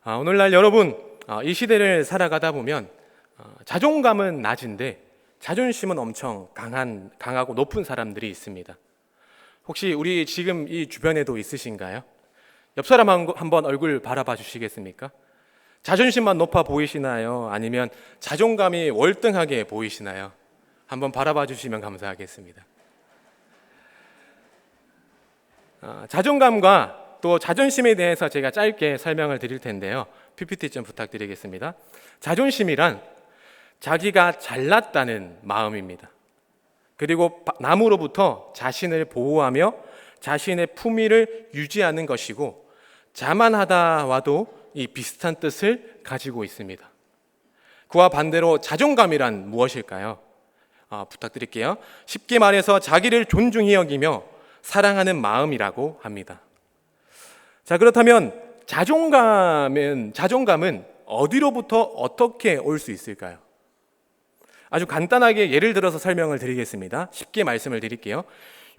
오늘날 여러분, 이 시대를 살아가다 보면 자존감은 낮은데 자존심은 엄청 강하고 높은 사람들이 있습니다. 혹시 우리 지금 이 주변에도 있으신가요? 옆 사람 한번 얼굴 바라봐 주시겠습니까? 자존심만 높아 보이시나요? 아니면 자존감이 월등하게 보이시나요? 한번 바라봐 주시면 감사하겠습니다. 자존감과 또 자존심에 대해서 제가 짧게 설명을 드릴 텐데요. PPT 좀 부탁드리겠습니다. 자존심이란 자기가 잘났다는 마음입니다. 그리고 남으로부터 자신을 보호하며 자신의 품위를 유지하는 것이고, 자만하다와도 이 비슷한 뜻을 가지고 있습니다. 그와 반대로 자존감이란 무엇일까요? 부탁드릴게요. 쉽게 말해서 자기를 존중히 여기며 사랑하는 마음이라고 합니다. 자, 그렇다면 자존감은 어디로부터 어떻게 올 수 있을까요? 아주 간단하게 예를 들어서 설명을 드리겠습니다. 쉽게 말씀을 드릴게요.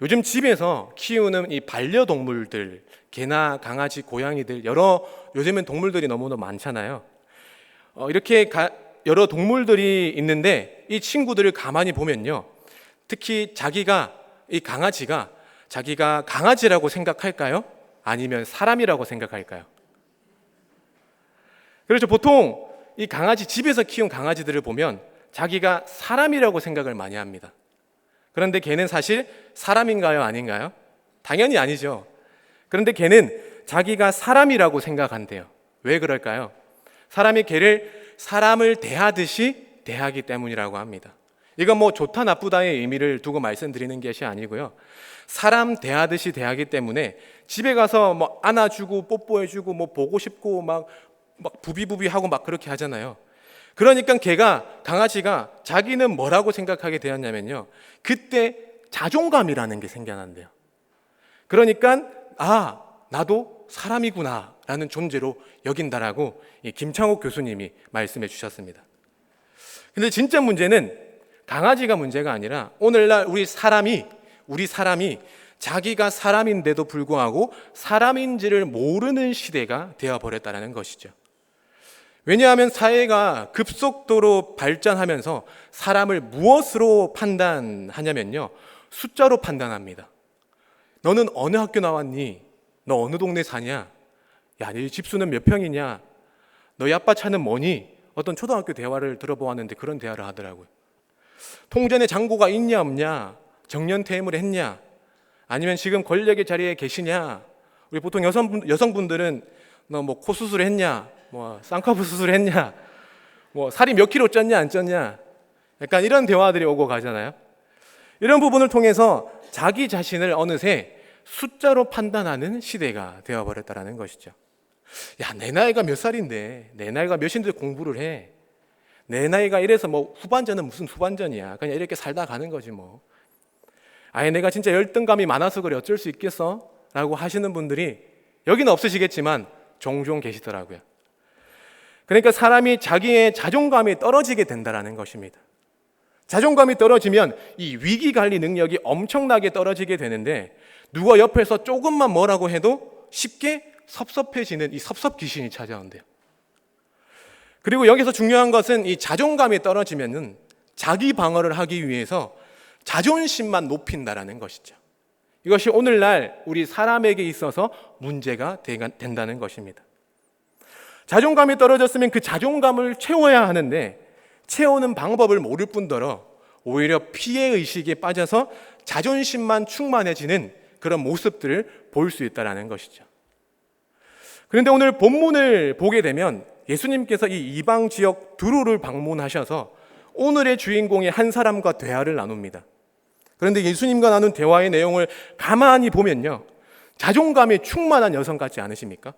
요즘 집에서 키우는 이 반려동물들, 개나 강아지, 고양이들, 요즘엔 동물들이 너무나 많잖아요. 이렇게 여러 동물들이 있는데 이 친구들을 가만히 보면요, 특히 이 강아지가 자기가 강아지라고 생각할까요? 아니면 사람이라고 생각할까요? 그렇죠. 보통 이 집에서 키운 강아지들을 보면 자기가 사람이라고 생각을 많이 합니다. 그런데 걔는 사실 사람인가요? 아닌가요? 당연히 아니죠. 그런데 걔는 자기가 사람이라고 생각한대요. 왜 그럴까요? 사람이 걔를 사람을 대하듯이 대하기 때문이라고 합니다. 이건 좋다 나쁘다의 의미를 두고 말씀드리는 것이 아니고요, 사람 대하듯이 대하기 때문에 집에 가서 안아주고 뽀뽀해주고 보고 싶고 막 부비부비하고 그렇게 하잖아요. 그러니까 강아지가 자기는 뭐라고 생각하게 되었냐면요, 그때 자존감이라는 게 생겨난대요. 그러니까 나도 사람이구나 라는 존재로 여긴다라고 김창옥 교수님이 말씀해 주셨습니다. 근데 진짜 문제는 강아지가 문제가 아니라 오늘날 우리 사람이 자기가 사람인데도 불구하고 사람인지를 모르는 시대가 되어버렸다는 것이죠. 왜냐하면 사회가 급속도로 발전하면서 사람을 무엇으로 판단하냐면요, 숫자로 판단합니다. 너는 어느 학교 나왔니? 너 어느 동네 사냐? 야, 네 집수는 몇 평이냐? 너희 아빠 차는 뭐니? 어떤 초등학교 대화를 들어보았는데 그런 대화를 하더라고요. 통전에 잔고가 있냐 없냐? 정년퇴임을 했냐? 아니면 지금 권력의 자리에 계시냐? 우리 보통 여성분들은 너 코 수술했냐? 쌍꺼풀 수술했냐? 살이 몇 킬로 쪘냐 안 쪘냐? 약간 이런 대화들이 오고 가잖아요. 이런 부분을 통해서 자기 자신을 어느새 숫자로 판단하는 시대가 되어버렸다는 것이죠. 야, 내 나이가 몇 살인데, 내 나이가 몇인데 공부를 해? 내 나이가 이래서 후반전은 무슨 후반전이야? 그냥 이렇게 살다 가는 거지 아예 내가 진짜 열등감이 많아서 그래, 어쩔 수 있겠어? 라고 하시는 분들이 여기는 없으시겠지만 종종 계시더라고요. 그러니까 사람이 자기의 자존감이 떨어지게 된다는 것입니다. 자존감이 떨어지면 이 위기관리 능력이 엄청나게 떨어지게 되는데, 누가 옆에서 조금만 뭐라고 해도 쉽게 섭섭해지는 이 섭섭귀신이 찾아온대요. 그리고 여기서 중요한 것은 이 자존감이 떨어지면은 자기 방어를 하기 위해서 자존심만 높인다라는 것이죠. 이것이 오늘날 우리 사람에게 있어서 문제가 된다는 것입니다. 자존감이 떨어졌으면 그 자존감을 채워야 하는데 채우는 방법을 모를 뿐더러 오히려 피해의식에 빠져서 자존심만 충만해지는 그런 모습들을 볼 수 있다는 것이죠. 그런데 오늘 본문을 보게 되면 예수님께서 이 이방 지역 두로를 방문하셔서 오늘의 주인공의 한 사람과 대화를 나눕니다. 그런데 예수님과 나눈 대화의 내용을 가만히 보면요, 자존감이 충만한 여성 같지 않으십니까?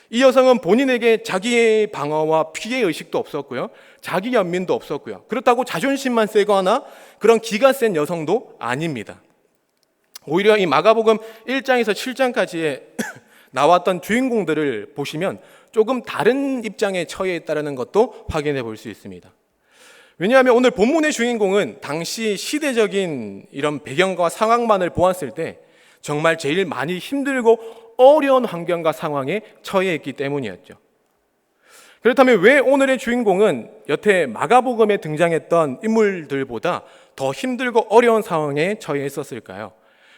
이 여성은 본인에게 자기의 방어와 피해의식도 없었고요, 자기 연민도 없었고요, 그렇다고 자존심만 세거나 그런 기가 센 여성도 아닙니다. 오히려 이 마가복음 1장에서 7장까지의 나왔던 주인공들을 보시면 조금 다른 입장에 처해 있다는 것도 확인해 볼 수 있습니다. 왜냐하면 오늘 본문의 주인공은 당시 시대적인 이런 배경과 상황만을 보았을 때 정말 제일 많이 힘들고 어려운 환경과 상황에 처해 있기 때문이었죠. 그렇다면 왜 오늘의 주인공은 여태 마가복음에 등장했던 인물들보다 더 힘들고 어려운 상황에 처해 있었을까요?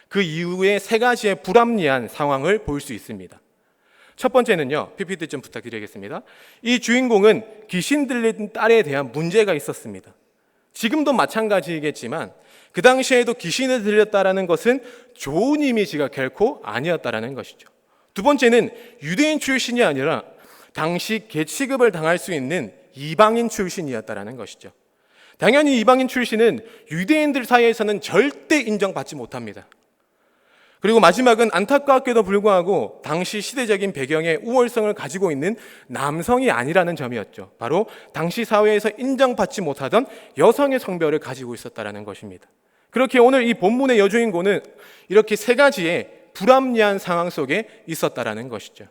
그 이후에 세 가지의 불합리한 상황을 볼 수 있습니다. 첫 번째는요, PPT 좀 부탁드리겠습니다. 이 주인공은 귀신 들린 딸에 대한 문제가 있었습니다. 지금도 마찬가지이겠지만 그 당시에도 귀신을 들렸다라는 것은 좋은 이미지가 결코 아니었다라는 것이죠. 두 번째는 유대인 출신이 아니라 당시 계취급을 당할 수 있는 이방인 출신이었다라는 것이죠. 당연히 이방인 출신은 유대인들 사이에서는 절대 인정받지 못합니다. 그리고 마지막은 안타깝게도 불구하고 당시 시대적인 배경의 우월성을 가지고 있는 남성이 아니라는 점이었죠. 바로 당시 사회에서 인정받지 못하던 여성의 성별을 가지고 있었다는 것입니다. 그렇게 오늘 이 본문의 여주인공은 이렇게 세 가지의 불합리한 상황 속에 있었다는 것이죠.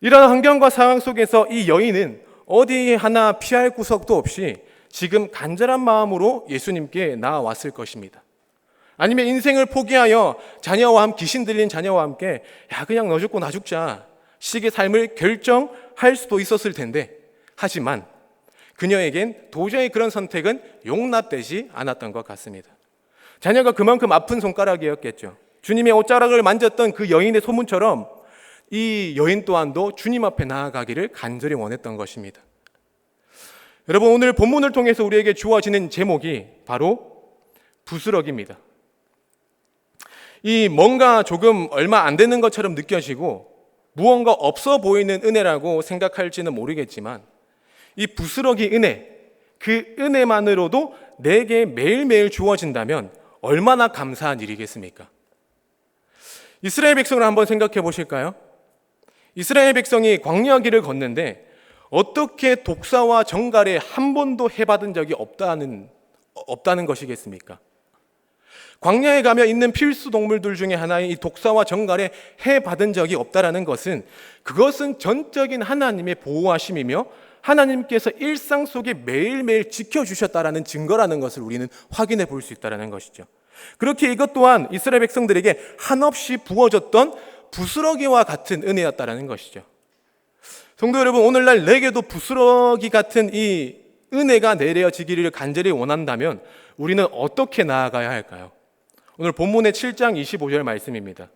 이런 환경과 상황 속에서 이 여인은 어디 하나 피할 구석도 없이 지금 간절한 마음으로 예수님께 나아왔을 것입니다. 아니면 인생을 포기하여 귀신 들린 자녀와 함께 그냥 너 죽고 나 죽자 식의 삶을 결정할 수도 있었을 텐데, 하지만 그녀에겐 도저히 그런 선택은 용납되지 않았던 것 같습니다. 자녀가 그만큼 아픈 손가락이었겠죠. 주님의 옷자락을 만졌던 그 여인의 소문처럼 이 여인 또한도 주님 앞에 나아가기를 간절히 원했던 것입니다. 여러분, 오늘 본문을 통해서 우리에게 주어지는 제목이 바로 부스럭입니다. 이 뭔가 조금 얼마 안 되는 것처럼 느껴지고 무언가 없어 보이는 은혜라고 생각할지는 모르겠지만, 이 부스러기 은혜, 그 은혜만으로도 내게 매일매일 주어진다면 얼마나 감사한 일이겠습니까? 이스라엘 백성을 한번 생각해 보실까요? 이스라엘 백성이 광야길을 걷는데 어떻게 독사와 정갈에 한 번도 해받은 적이 없다는 것이겠습니까? 광야에 가면 있는 필수 동물들 중에 하나인 이 독사와 정갈에 해받은 적이 없다라는 것은, 그것은 전적인 하나님의 보호하심이며 하나님께서 일상 속에 매일매일 지켜주셨다라는 증거라는 것을 우리는 확인해 볼 수 있다는 것이죠. 그렇게 이것 또한 이스라엘 백성들에게 한없이 부어졌던 부스러기와 같은 은혜였다라는 것이죠. 성도 여러분, 오늘날 내게도 부스러기 같은 이 은혜가 내려지기를 간절히 원한다면 우리는 어떻게 나아가야 할까요? 오늘 본문의 7장 25절 말씀입니다.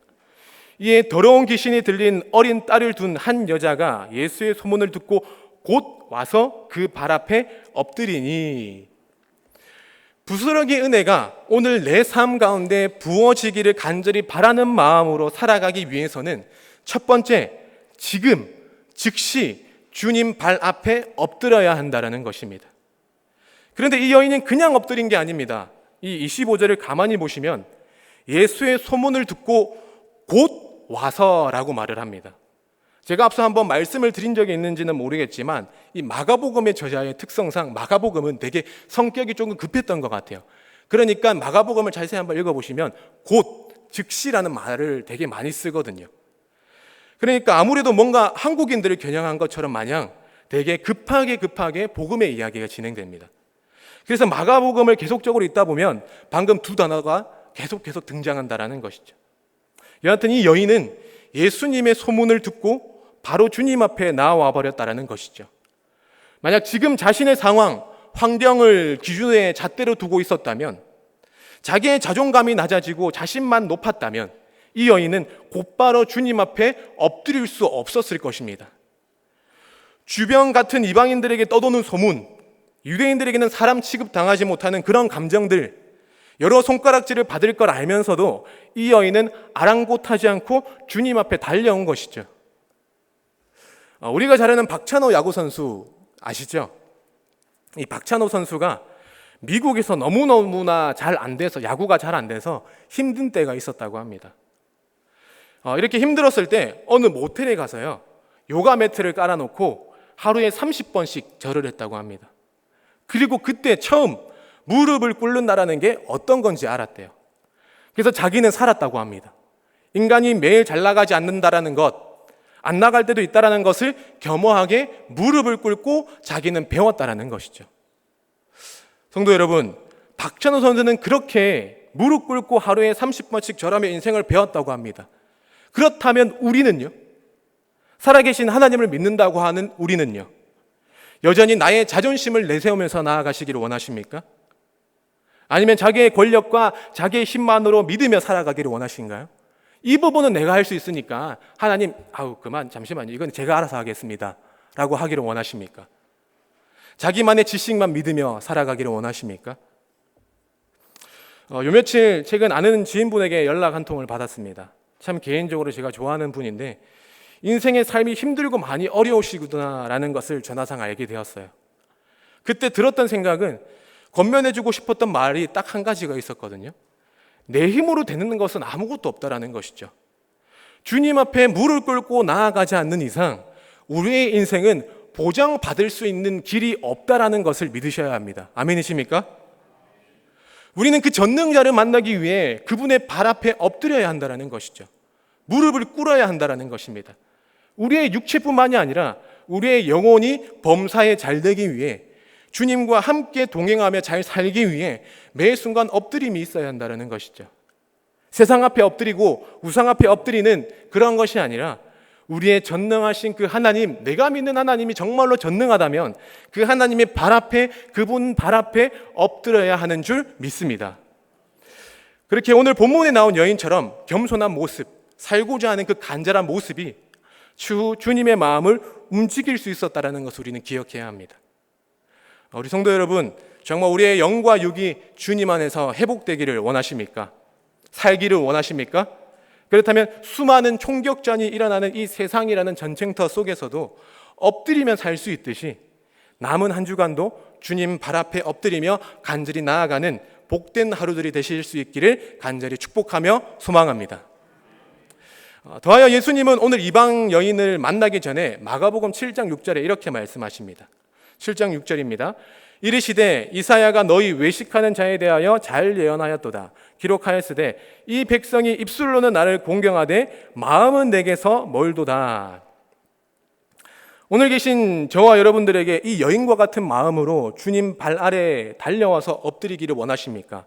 이에 더러운 귀신이 들린 어린 딸을 둔 한 여자가 예수의 소문을 듣고 곧 와서 그 발 앞에 엎드리니, 부스러기 은혜가 오늘 내 삶 가운데 부어지기를 간절히 바라는 마음으로 살아가기 위해서는 첫 번째, 지금 즉시 주님 발 앞에 엎드려야 한다는 것입니다. 그런데 이 여인은 그냥 엎드린 게 아닙니다. 이 25절을 가만히 보시면 예수의 소문을 듣고 곧 와서라고 말을 합니다. 제가 앞서 한번 말씀을 드린 적이 있는지는 모르겠지만 이 마가복음의 저자의 특성상 마가복음은 되게 성격이 조금 급했던 것 같아요. 그러니까 마가복음을 자세히 한번 읽어보시면 곧, 즉시라는 말을 되게 많이 쓰거든요. 그러니까 아무래도 뭔가 한국인들을 겨냥한 것처럼 마냥 되게 급하게 복음의 이야기가 진행됩니다. 그래서 마가복음을 계속적으로 읽다 보면 방금 두 단어가 계속 등장한다라는 것이죠. 여하튼 이 여인은 예수님의 소문을 듣고 바로 주님 앞에 나와 버렸다라는 것이죠. 만약 지금 자신의 상황, 환경을 기준에 잣대로 두고 있었다면, 자기의 자존감이 낮아지고 자신만 높았다면 이 여인은 곧바로 주님 앞에 엎드릴 수 없었을 것입니다. 주변 같은 이방인들에게 떠도는 소문, 유대인들에게는 사람 취급당하지 못하는 그런 감정들, 여러 손가락질을 받을 걸 알면서도 이 여인은 아랑곳하지 않고 주님 앞에 달려온 것이죠. 우리가 잘 아는 박찬호 야구 선수 아시죠? 이 박찬호 선수가 미국에서 너무나 잘 안 돼서, 야구가 잘 안 돼서 힘든 때가 있었다고 합니다. 이렇게 힘들었을 때 어느 모텔에 가서요, 요가 매트를 깔아놓고 하루에 30번씩 절을 했다고 합니다. 그리고 그때 처음 무릎을 꿇는다라는 게 어떤 건지 알았대요. 그래서 자기는 살았다고 합니다. 인간이 매일 잘 나가지 않는다라는 것, 안 나갈 때도 있다라는 것을 겸허하게 무릎을 꿇고 자기는 배웠다라는 것이죠. 성도 여러분, 박찬호 선수는 그렇게 무릎 꿇고 하루에 30번씩 절하며 인생을 배웠다고 합니다. 그렇다면 우리는요? 살아계신 하나님을 믿는다고 하는 우리는요, 여전히 나의 자존심을 내세우면서 나아가시기를 원하십니까? 아니면 자기의 권력과 자기의 힘만으로 믿으며 살아가기를 원하신가요? 이 부분은 내가 할 수 있으니까 하나님, 그만, 잠시만요, 이건 제가 알아서 하겠습니다 라고 하기를 원하십니까? 자기만의 지식만 믿으며 살아가기를 원하십니까? 요 며칠 최근 아는 지인분에게 연락 한 통을 받았습니다. 참 개인적으로 제가 좋아하는 분인데 인생의 삶이 힘들고 많이 어려우시구나라는 것을 전화상 알게 되었어요. 그때 들었던 생각은 권면해주고 싶었던 말이 딱 한 가지가 있었거든요. 내 힘으로 되는 것은 아무것도 없다라는 것이죠. 주님 앞에 무릎 꿇고 나아가지 않는 이상 우리의 인생은 보장받을 수 있는 길이 없다라는 것을 믿으셔야 합니다. 아멘이십니까? 우리는 그 전능자를 만나기 위해 그분의 발 앞에 엎드려야 한다는 것이죠. 무릎을 꿇어야 한다는 것입니다. 우리의 육체뿐만이 아니라 우리의 영혼이 범사에 잘 되기 위해, 주님과 함께 동행하며 잘 살기 위해 매 순간 엎드림이 있어야 한다는 것이죠. 세상 앞에 엎드리고 우상 앞에 엎드리는 그런 것이 아니라 우리의 전능하신 그 하나님, 내가 믿는 하나님이 정말로 전능하다면 그 하나님의 발 앞에, 그분 발 앞에 엎드려야 하는 줄 믿습니다. 그렇게 오늘 본문에 나온 여인처럼 겸손한 모습, 살고자 하는 그 간절한 모습이 주님의 마음을 움직일 수 있었다는 것을 우리는 기억해야 합니다. 우리 성도 여러분, 정말 우리의 영과 육이 주님 안에서 회복되기를 원하십니까? 살기를 원하십니까? 그렇다면 수많은 총격전이 일어나는 이 세상이라는 전쟁터 속에서도 엎드리며 살 수 있듯이 남은 한 주간도 주님 발 앞에 엎드리며 간절히 나아가는 복된 하루들이 되실 수 있기를 간절히 축복하며 소망합니다. 더하여 예수님은 오늘 이방 여인을 만나기 전에 마가복음 7장 6절에 이렇게 말씀하십니다. 7장 6절입니다. 이르시되 이사야가 너희 외식하는 자에 대하여 잘 예언하였도다. 기록하였으되 이 백성이 입술로는 나를 공경하되 마음은 내게서 멀도다. 오늘 계신 저와 여러분들에게 이 여인과 같은 마음으로 주님 발 아래 달려와서 엎드리기를 원하십니까?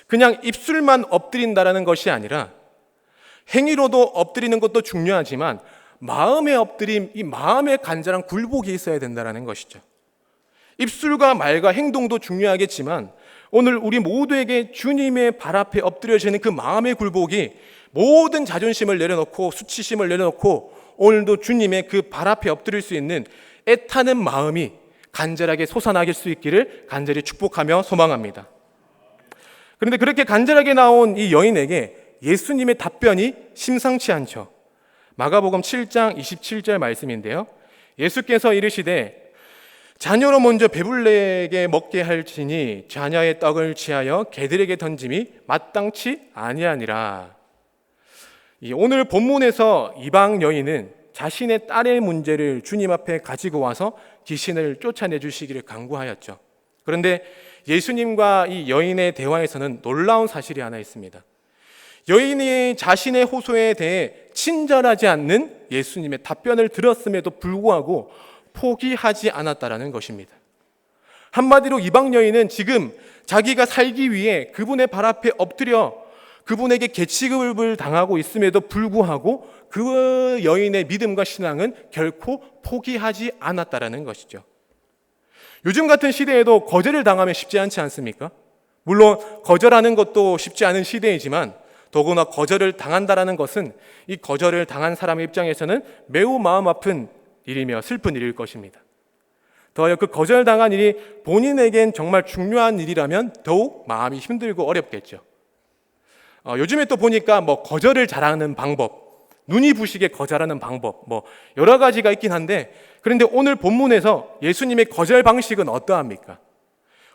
그냥 입술만 엎드린다라는 것이 아니라 행위로도 엎드리는 것도 중요하지만 마음의 엎드림, 이 마음의 간절한 굴복이 있어야 된다는 것이죠. 입술과 말과 행동도 중요하겠지만 오늘 우리 모두에게 주님의 발 앞에 엎드려지는 그 마음의 굴복이 모든 자존심을 내려놓고 수치심을 내려놓고 오늘도 주님의 그 발 앞에 엎드릴 수 있는 애타는 마음이 간절하게 솟아나길 수 있기를 간절히 축복하며 소망합니다. 그런데 그렇게 간절하게 나온 이 여인에게 예수님의 답변이 심상치 않죠. 마가복음 7장 27절 말씀인데요. 예수께서 이르시되 자녀로 먼저 배불레게 먹게 할지니 자녀의 떡을 취하여 개들에게 던짐이 마땅치 아니하니라. 오늘 본문에서 이방 여인은 자신의 딸의 문제를 주님 앞에 가지고 와서 귀신을 쫓아내 주시기를 간구하였죠. 그런데 예수님과 이 여인의 대화에서는 놀라운 사실이 하나 있습니다. 여인이 자신의 호소에 대해 친절하지 않는 예수님의 답변을 들었음에도 불구하고 포기하지 않았다라는 것입니다. 한마디로 이방 여인은 지금 자기가 살기 위해 그분의 발 앞에 엎드려 그분에게 개취급을 당하고 있음에도 불구하고 그 여인의 믿음과 신앙은 결코 포기하지 않았다라는 것이죠. 요즘 같은 시대에도 거절을 당하면 쉽지 않지 않습니까? 물론 거절하는 것도 쉽지 않은 시대이지만 더구나 거절을 당한다라는 것은 이 거절을 당한 사람의 입장에서는 매우 마음 아픈 일이며 슬픈 일일 것입니다. 더하여 그 거절당한 일이 본인에겐 정말 중요한 일이라면 더욱 마음이 힘들고 어렵겠죠. 요즘에 또 보니까 거절을 잘하는 방법, 눈이 부시게 거절하는 방법, 여러 가지가 있긴 한데, 그런데 오늘 본문에서 예수님의 거절 방식은 어떠합니까?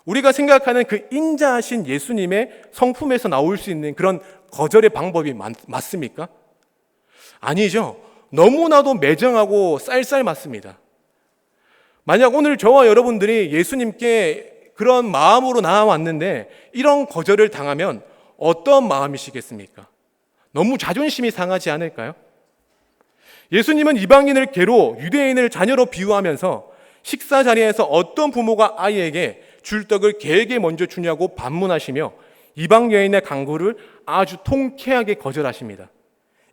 우리가 생각하는 그 인자하신 예수님의 성품에서 나올 수 있는 그런 거절의 방법이 맞습니까? 아니죠. 너무나도 매정하고 쌀쌀 맞습니다. 만약 오늘 저와 여러분들이 예수님께 그런 마음으로 나아왔는데 이런 거절을 당하면 어떤 마음이시겠습니까? 너무 자존심이 상하지 않을까요? 예수님은 이방인을 개로 유대인을 자녀로 비유하면서 식사 자리에서 어떤 부모가 아이에게 줄 떡을 개에게 먼저 주냐고 반문하시며 이방 여인의 간구를 아주 통쾌하게 거절하십니다.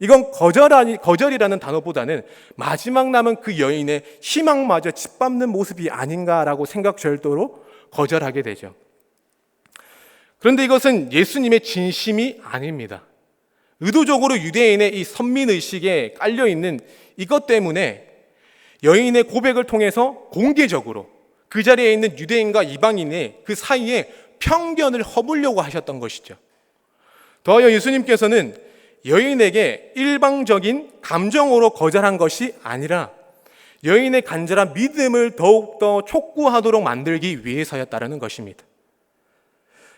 이건 거절이라는 단어보다는 마지막 남은 그 여인의 희망마저 짓밟는 모습이 아닌가라고 생각 절도로 거절하게 되죠. 그런데 이것은 예수님의 진심이 아닙니다. 의도적으로 유대인의 이 선민의식에 깔려있는 이것 때문에 여인의 고백을 통해서 공개적으로 그 자리에 있는 유대인과 이방인의 그 사이에 편견을 허물려고 하셨던 것이죠. 더하여 예수님께서는 여인에게 일방적인 감정으로 거절한 것이 아니라 여인의 간절한 믿음을 더욱더 촉구하도록 만들기 위해서였다는 것입니다.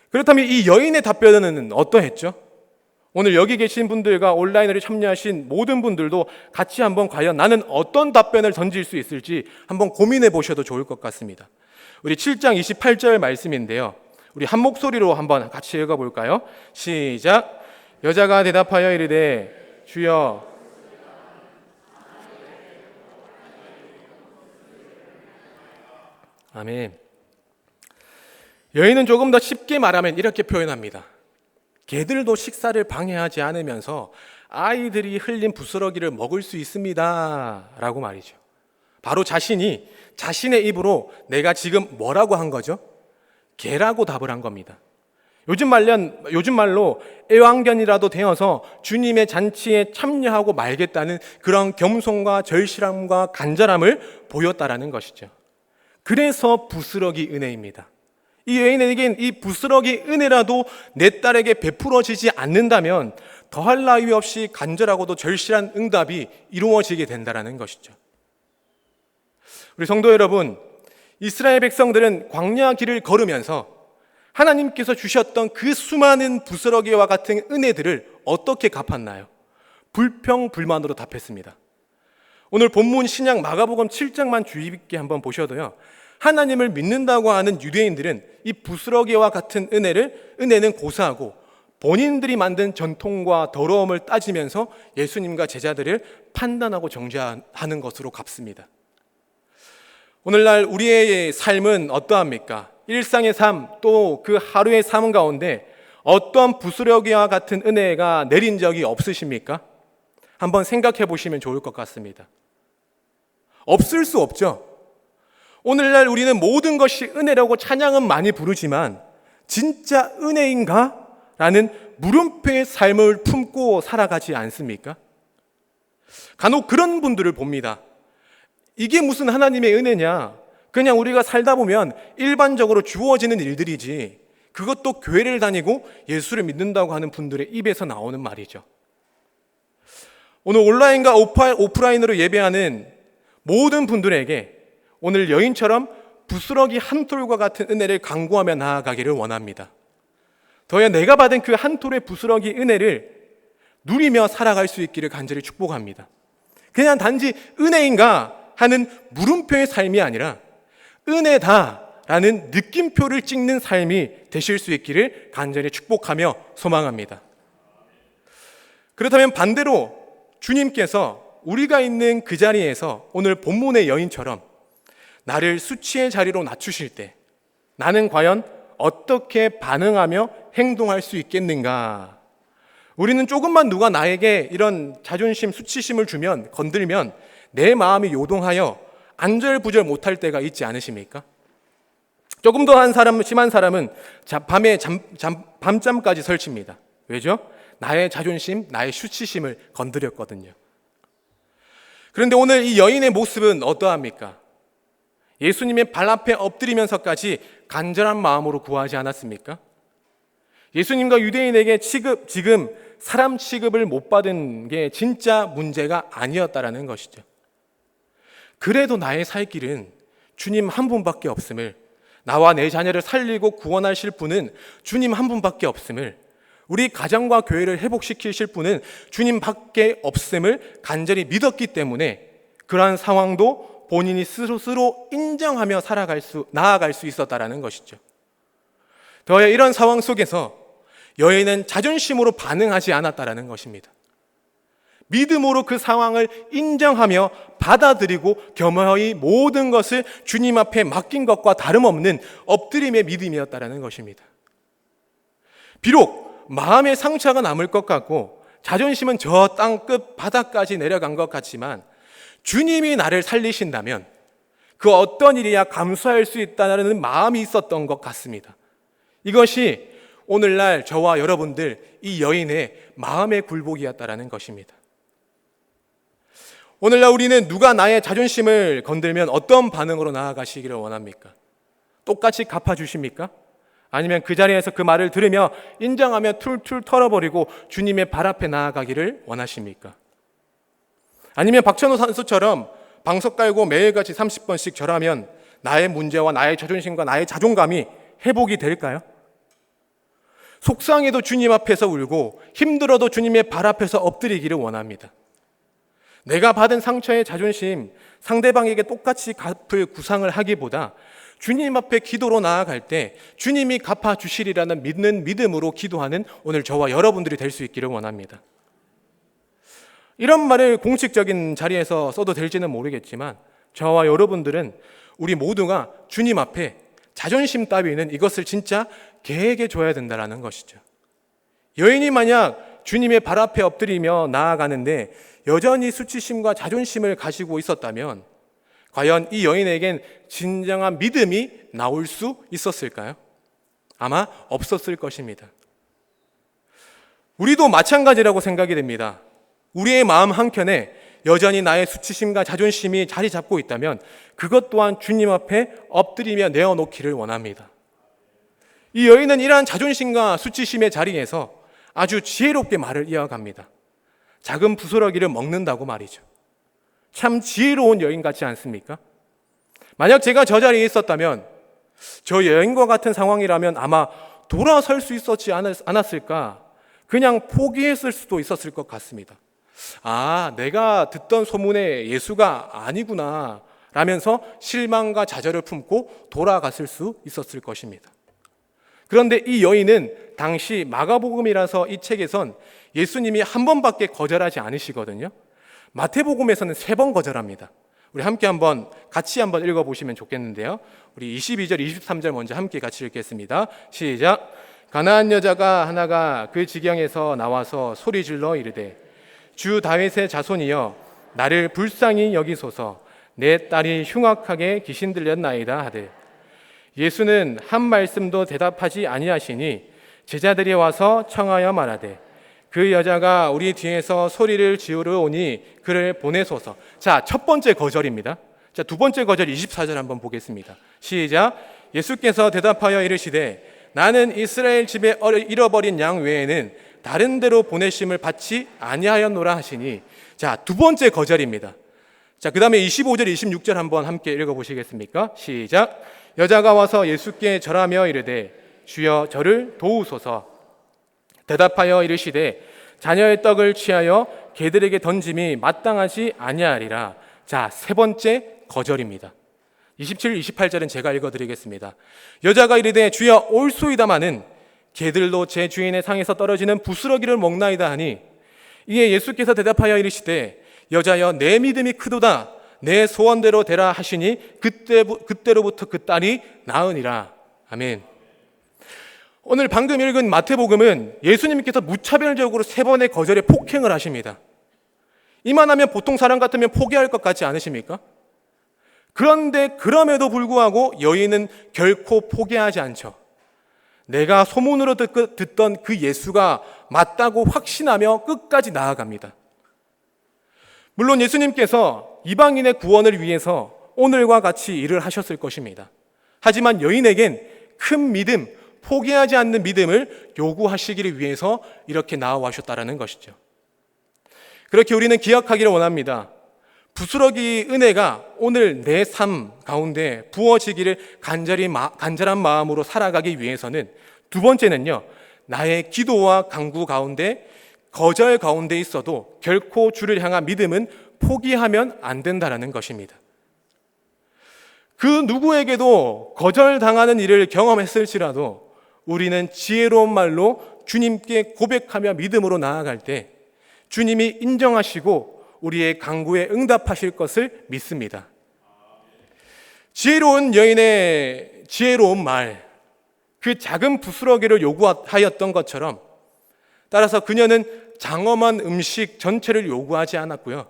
그렇다면 이 여인의 답변은 어떠했죠? 오늘 여기 계신 분들과 온라인으로 참여하신 모든 분들도 같이 한번 과연 나는 어떤 답변을 던질 수 있을지 한번 고민해 보셔도 좋을 것 같습니다. 우리 7장 28절 말씀인데요. 우리 한 목소리로 한번 같이 읽어볼까요? 시작. 여자가 대답하여 이르되 주여. 아멘. 여인은 조금 더 쉽게 말하면 이렇게 표현합니다. 개들도 식사를 방해하지 않으면서 아이들이 흘린 부스러기를 먹을 수 있습니다 라고 말이죠. 바로 자신이 자신의 입으로 내가 지금 뭐라고 한 거죠? 개라고 답을 한 겁니다. 요즘 말로 애완견이라도 되어서 주님의 잔치에 참여하고 말겠다는 그런 겸손과 절실함과 간절함을 보였다라는 것이죠. 그래서 부스러기 은혜입니다. 이 여인에겐 이 부스러기 은혜라도 내 딸에게 베풀어지지 않는다면 더할 나위 없이 간절하고도 절실한 응답이 이루어지게 된다는 것이죠. 우리 성도 여러분, 이스라엘 백성들은 광야 길을 걸으면서 하나님께서 주셨던 그 수많은 부스러기와 같은 은혜들을 어떻게 갚았나요? 불평불만으로 답했습니다. 오늘 본문 신약 마가복음 7장만 주의 깊게 한번 보셔도요, 하나님을 믿는다고 하는 유대인들은 이 부스러기와 같은 은혜는 고사하고 본인들이 만든 전통과 더러움을 따지면서 예수님과 제자들을 판단하고 정죄하는 것으로 갚습니다. 오늘날 우리의 삶은 어떠합니까? 일상의 삶, 또 그 하루의 삶 가운데 어떤 부스러기와 같은 은혜가 내린 적이 없으십니까? 한번 생각해 보시면 좋을 것 같습니다. 없을 수 없죠. 오늘날 우리는 모든 것이 은혜라고 찬양은 많이 부르지만 진짜 은혜인가? 라는 물음표의 삶을 품고 살아가지 않습니까? 간혹 그런 분들을 봅니다. 이게 무슨 하나님의 은혜냐? 그냥 우리가 살다 보면 일반적으로 주어지는 일들이지, 그것도 교회를 다니고 예수를 믿는다고 하는 분들의 입에서 나오는 말이죠. 오늘 온라인과 오프라인으로 예배하는 모든 분들에게 오늘 여인처럼 부스러기 한 톨과 같은 은혜를 강구하며 나아가기를 원합니다. 더해 내가 받은 그 한 톨의 부스러기 은혜를 누리며 살아갈 수 있기를 간절히 축복합니다. 그냥 단지 은혜인가 하는 물음표의 삶이 아니라 은혜다라는 느낌표를 찍는 삶이 되실 수 있기를 간절히 축복하며 소망합니다. 그렇다면 반대로 주님께서 우리가 있는 그 자리에서 오늘 본문의 여인처럼 나를 수치의 자리로 낮추실 때 나는 과연 어떻게 반응하며 행동할 수 있겠는가? 우리는 조금만 누가 나에게 이런 자존심, 수치심을 주면, 건들면 내 마음이 요동하여 안절부절 못할 때가 있지 않으십니까? 조금 더 심한 사람은 밤에 밤잠까지 설칩니다. 왜죠? 나의 자존심, 나의 수치심을 건드렸거든요. 그런데 오늘 이 여인의 모습은 어떠합니까? 예수님의 발 앞에 엎드리면서까지 간절한 마음으로 구하지 않았습니까? 예수님과 유대인에게 지금 사람 취급을 못 받은 게 진짜 문제가 아니었다라는 것이죠. 그래도 나의 살 길은 주님 한 분밖에 없음을, 나와 내 자녀를 살리고 구원하실 분은 주님 한 분밖에 없음을, 우리 가정과 교회를 회복시키실 분은 주님밖에 없음을 간절히 믿었기 때문에 그러한 상황도 본인이 스스로 인정하며 나아갈 수 있었다라는 것이죠. 더해 이런 상황 속에서 여인은 자존심으로 반응하지 않았다라는 것입니다. 믿음으로 그 상황을 인정하며 받아들이고 겸허히 모든 것을 주님 앞에 맡긴 것과 다름없는 엎드림의 믿음이었다라는 것입니다. 비록 마음의 상처가 남을 것 같고 자존심은 저 땅끝 바닥까지 내려간 것 같지만 주님이 나를 살리신다면 그 어떤 일이야 감수할 수 있다는 마음이 있었던 것 같습니다. 이것이 오늘날 저와 여러분들 이 여인의 마음의 굴복이었다라는 것입니다. 오늘날 우리는 누가 나의 자존심을 건들면 어떤 반응으로 나아가시기를 원합니까? 똑같이 갚아주십니까? 아니면 그 자리에서 그 말을 들으며 인정하며 툴툴 털어버리고 주님의 발 앞에 나아가기를 원하십니까? 아니면 박찬호 선수처럼 방석 깔고 매일같이 30번씩 절하면 나의 문제와 나의 자존심과 나의 자존감이 회복이 될까요? 속상해도 주님 앞에서 울고 힘들어도 주님의 발 앞에서 엎드리기를 원합니다. 내가 받은 상처의 자존심 상대방에게 똑같이 갚을 구상을 하기보다 주님 앞에 기도로 나아갈 때 주님이 갚아주시리라는 믿는 믿음으로 기도하는 오늘 저와 여러분들이 될 수 있기를 원합니다. 이런 말을 공식적인 자리에서 써도 될지는 모르겠지만 저와 여러분들은 우리 모두가 주님 앞에 자존심 따위는 이것을 진짜 개에게 줘야 된다는 것이죠. 여인이 만약 주님의 발 앞에 엎드리며 나아가는데 여전히 수치심과 자존심을 가지고 있었다면 과연 이 여인에겐 진정한 믿음이 나올 수 있었을까요? 아마 없었을 것입니다. 우리도 마찬가지라고 생각이 됩니다. 우리의 마음 한켠에 여전히 나의 수치심과 자존심이 자리 잡고 있다면 그것 또한 주님 앞에 엎드리며 내어놓기를 원합니다. 이 여인은 이러한 자존심과 수치심의 자리에서 아주 지혜롭게 말을 이어갑니다. 작은 부스러기를 먹는다고 말이죠. 참 지혜로운 여인 같지 않습니까? 만약 제가 저 자리에 있었다면 저 여인과 같은 상황이라면 아마 돌아설 수 있었지 않았을까? 그냥 포기했을 수도 있었을 것 같습니다. 아, 내가 듣던 소문의 예수가 아니구나 라면서 실망과 좌절을 품고 돌아갔을 수 있었을 것입니다. 그런데 이 여인은 당시 마가복음이라서 이 책에선 예수님이 한 번밖에 거절하지 않으시거든요. 마태복음에서는 3번 거절합니다. 우리 함께 같이 한번 읽어보시면 좋겠는데요. 우리 22절, 23절 먼저 함께 같이 읽겠습니다. 시작. 가나안 여자가 하나가 그 지경에서 나와서 소리질러 이르되 주 다윗의 자손이여 나를 불쌍히 여기소서 내 딸이 흉악하게 귀신 들렸나이다 하되 예수는 한 말씀도 대답하지 아니하시니 제자들이 와서 청하여 말하되 그 여자가 우리 뒤에서 소리를 지으러 오니 그를 보내소서. 자, 첫 번째 거절입니다. 자, 두 번째 거절 24절 한번 보겠습니다. 시작. 예수께서 대답하여 이르시되 나는 이스라엘 집에 잃어버린 양 외에는 다른 데로 보내심을 받지 아니하였노라 하시니. 자, 두 번째 거절입니다. 자, 그 다음에 25절 26절 한번 함께 읽어보시겠습니까? 시작. 여자가 와서 예수께 절하며 이르되 주여 저를 도우소서. 대답하여 이르시되 자녀의 떡을 취하여 개들에게 던짐이 마땅하지 아니하리라. 자, 세 번째 거절입니다. 27, 28절은 제가 읽어드리겠습니다. 여자가 이르되 주여 올소이다마는 개들도 제 주인의 상에서 떨어지는 부스러기를 먹나이다 하니 이에 예수께서 대답하여 이르시되 여자여 내 믿음이 크도다 내 소원대로 되라 하시니 그때로부터 그 딸이 나으니라. 아멘. 오늘 방금 읽은 마태복음은 예수님께서 무차별적으로 3번의 거절에 폭행을 하십니다. 이만하면 보통 사람 같으면 포기할 것 같지 않으십니까? 그런데 그럼에도 불구하고 여인은 결코 포기하지 않죠. 내가 소문으로 듣던 그 예수가 맞다고 확신하며 끝까지 나아갑니다. 물론 예수님께서 이방인의 구원을 위해서 오늘과 같이 일을 하셨을 것입니다. 하지만 여인에겐 큰 믿음, 포기하지 않는 믿음을 요구하시기를 위해서 이렇게 나아오셨다는 것이죠. 그렇게 우리는 기억하기를 원합니다. 부스러기 은혜가 오늘 내 삶 가운데 부어지기를 간절한 마음으로 살아가기 위해서는 두 번째는요, 나의 기도와 간구 가운데 거절 가운데 있어도 결코 주를 향한 믿음은 포기하면 안 된다는 것입니다. 그 누구에게도 거절당하는 일을 경험했을지라도 우리는 지혜로운 말로 주님께 고백하며 믿음으로 나아갈 때 주님이 인정하시고 우리의 간구에 응답하실 것을 믿습니다. 지혜로운 여인의 지혜로운 말, 그 작은 부스러기를 요구하였던 것처럼 따라서 그녀는 장엄한 음식 전체를 요구하지 않았고요.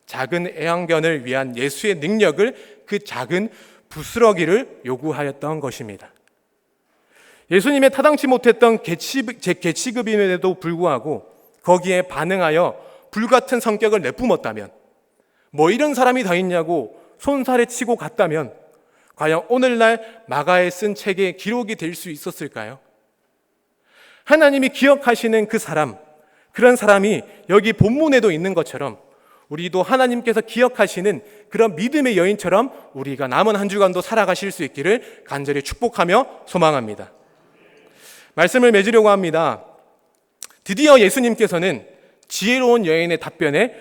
작은 애완견을 위한 예수의 능력을 그 작은 부스러기를 요구하였던 것입니다. 예수님의 타당치 못했던 개취급임에도 불구하고 거기에 반응하여 불같은 성격을 내뿜었다면, 뭐 이런 사람이 다 있냐고 손살에 치고 갔다면 과연 오늘날 마가에 쓴 책에 기록이 될 수 있었을까요? 하나님이 기억하시는 그 사람, 그런 사람이 여기 본문에도 있는 것처럼 우리도 하나님께서 기억하시는 그런 믿음의 여인처럼 우리가 남은 한 주간도 살아가실 수 있기를 간절히 축복하며 소망합니다. 말씀을 맺으려고 합니다. 드디어 예수님께서는 지혜로운 여인의 답변에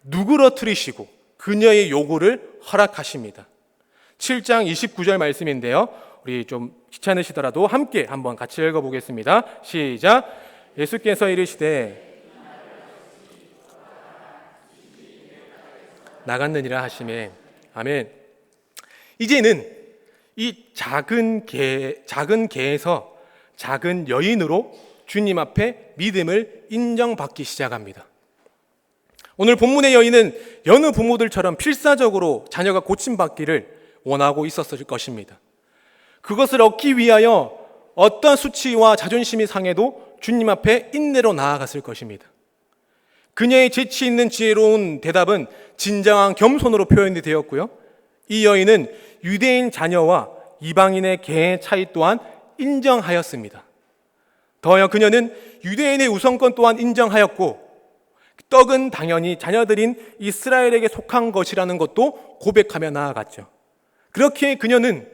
누그러뜨리시고 그녀의 요구를 허락하십니다. 7장 29절 말씀인데요. 우리 좀 귀찮으시더라도 함께 한번 같이 읽어보겠습니다. 시작. 예수께서 이르시되 나갔느니라 하시매. 아멘. 이제는 이 작은 개에서 작은 여인으로 주님 앞에 믿음을 인정받기 시작합니다. 오늘 본문의 여인은 여느 부모들처럼 필사적으로 자녀가 고침받기를 원하고 있었을 것입니다. 그것을 얻기 위하여 어떤 수치와 자존심이 상해도 주님 앞에 인내로 나아갔을 것입니다. 그녀의 재치 있는 지혜로운 대답은 진정한 겸손으로 표현이 되었고요. 이 여인은 유대인 자녀와 이방인의 개의 차이 또한 인정하였습니다. 더하여 그녀는 유대인의 우선권 또한 인정하였고, 떡은 당연히 자녀들인 이스라엘에게 속한 것이라는 것도 고백하며 나아갔죠. 그렇게 그녀는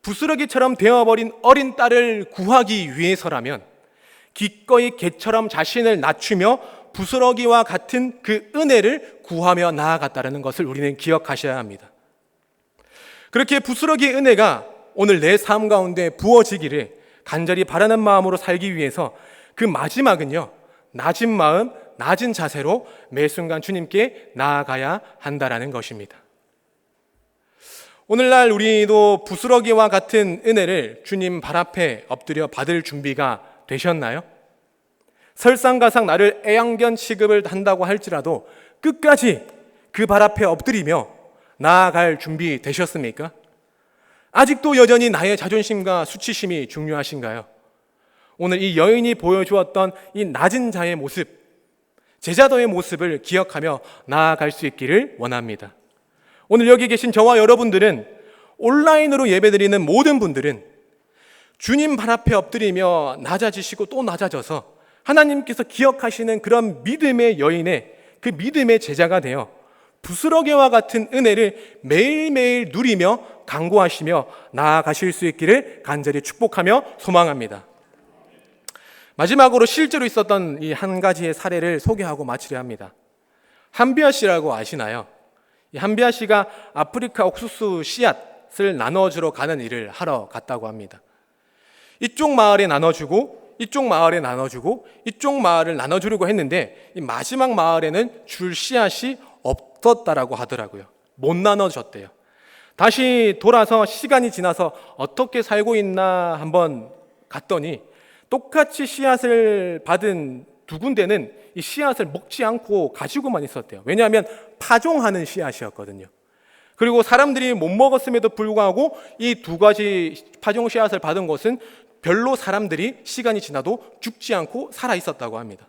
부스러기처럼 되어버린 어린 딸을 구하기 위해서라면 기꺼이 개처럼 자신을 낮추며 부스러기와 같은 그 은혜를 구하며 나아갔다는 것을 우리는 기억하셔야 합니다. 그렇게 부스러기의 은혜가 오늘 내 삶 가운데 부어지기를 간절히 바라는 마음으로 살기 위해서 그 마지막은요, 낮은 마음, 낮은 자세로 매 순간 주님께 나아가야 한다라는 것입니다. 오늘날 우리도 부스러기와 같은 은혜를 주님 발 앞에 엎드려 받을 준비가 되셨나요? 설상가상 나를 애완견 취급을 한다고 할지라도 끝까지 그 발 앞에 엎드리며 나아갈 준비 되셨습니까? 아직도 여전히 나의 자존심과 수치심이 중요하신가요? 오늘 이 여인이 보여주었던 이 낮은 자의 모습, 제자도의 모습을 기억하며 나아갈 수 있기를 원합니다. 오늘 여기 계신 저와 여러분들은, 온라인으로 예배드리는 모든 분들은 주님 발 앞에 엎드리며 낮아지시고 또 낮아져서 하나님께서 기억하시는 그런 믿음의 여인의 그 믿음의 제자가 되어 부스러기와 같은 은혜를 매일매일 누리며 간구하시며 나아가실 수 있기를 간절히 축복하며 소망합니다. 마지막으로 실제로 있었던 이 한 가지의 사례를 소개하고 마치려 합니다. 한비아 씨라고 아시나요? 이 한비아 씨가 아프리카 옥수수 씨앗을 나눠주러 가는 일을 하러 갔다고 합니다. 이쪽 마을에 나눠주고 이쪽 마을에 나눠주고 이쪽 마을을 나눠주려고 했는데 이 마지막 마을에는 줄 씨앗이 없었다라고 하더라고요. 못 나눠줬대요. 다시 돌아서 시간이 지나서 어떻게 살고 있나 한번 갔더니 똑같이 씨앗을 받은 두 군데는 이 씨앗을 먹지 않고 가지고만 있었대요. 왜냐하면 파종하는 씨앗이었거든요. 그리고 사람들이 못 먹었음에도 불구하고 이 두 가지 파종 씨앗을 받은 것은 별로 사람들이 시간이 지나도 죽지 않고 살아 있었다고 합니다.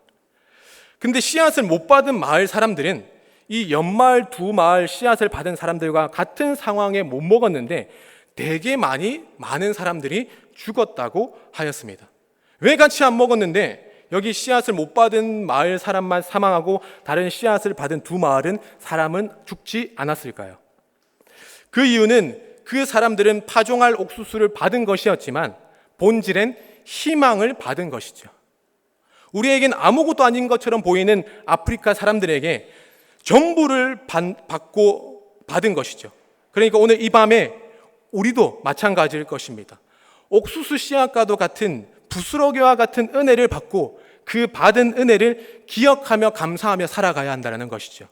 근데 씨앗을 못 받은 마을 사람들은 이 옆마을 두 마을 씨앗을 받은 사람들과 같은 상황에 못 먹었는데 되게 많은 사람들이 죽었다고 하였습니다. 왜 같이 안 먹었는데 여기 씨앗을 못 받은 마을 사람만 사망하고 다른 씨앗을 받은 두 마을은 사람은 죽지 않았을까요? 그 이유는 그 사람들은 파종할 옥수수를 받은 것이었지만 본질엔 희망을 받은 것이죠. 우리에겐 아무것도 아닌 것처럼 보이는 아프리카 사람들에게 전부를 받은 것이죠. 그러니까 오늘 이 밤에 우리도 마찬가지일 것입니다. 옥수수 씨앗과도 같은 부스러기와 같은 은혜를 받고 그 받은 은혜를 기억하며 감사하며 살아가야 한다는 것이죠.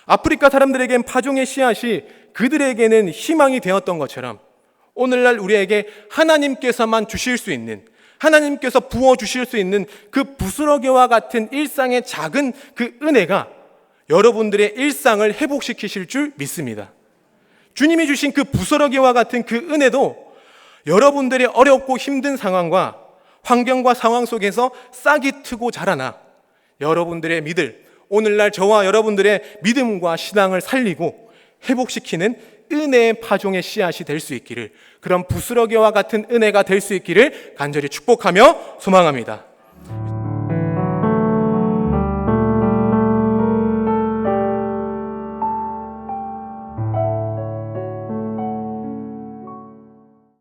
아프리카 사람들에겐 파종의 씨앗이 그들에게는 희망이 되었던 것처럼 오늘날 우리에게 하나님께서만 주실 수 있는, 하나님께서 부어주실 수 있는 그 부스러기와 같은 일상의 작은 그 은혜가 여러분들의 일상을 회복시키실 줄 믿습니다. 주님이 주신 그 부스러기와 같은 그 은혜도 여러분들의 어렵고 힘든 상황과 환경과 상황 속에서 싹이 트고 자라나 여러분들의 믿을, 오늘날 저와 여러분들의 믿음과 신앙을 살리고 회복시키는 은혜의 파종의 씨앗이 될 수 있기를, 그런 부스러기와 같은 은혜가 될 수 있기를 간절히 축복하며 소망합니다.